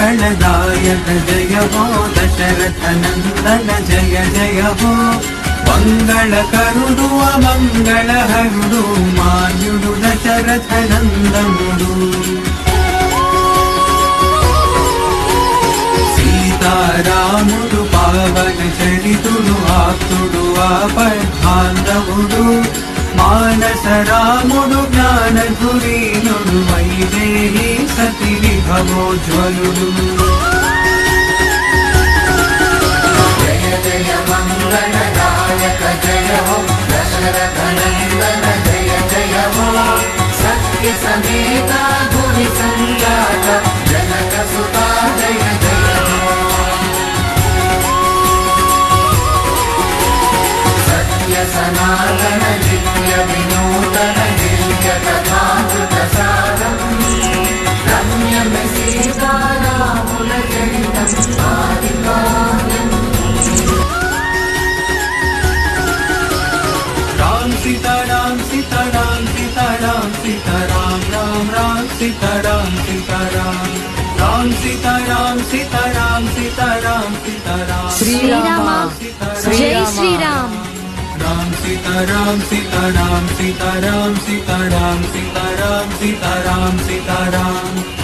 मंगलदायक जय हो दशरथ नंदन जय जय हो मंगल करुडु अमंगल हरुडु मान्युडु दशरथ नंदनुडु सीतारामुडु पावन चरितुडु आप्तुडु आपद्बान्धवुडु मानस रामुडु ज्ञान धुरीनुडु वैदेही सति विभवोज्वलुडु जय जय मंगलदायक जय हो दशरथ नंदन जय जय हो सत्य समेत भुवि संजात जनक सुता जय जय हो सत्य सनातन नित्य विनूतन दिव्य कथामृत सारम् रम्यं सीतारामुल चरितम् आदिकाव्यम् राम सीताराम सीताराम सीताराम सीताराम राम राम सीताराम सीताराम राम सीताराम सीताराम सीताराम सीताराम श्री राम जय श्री राम राम सीताराम सीताराम सीताराम सीताराम सीताराम सीताराम सीताराम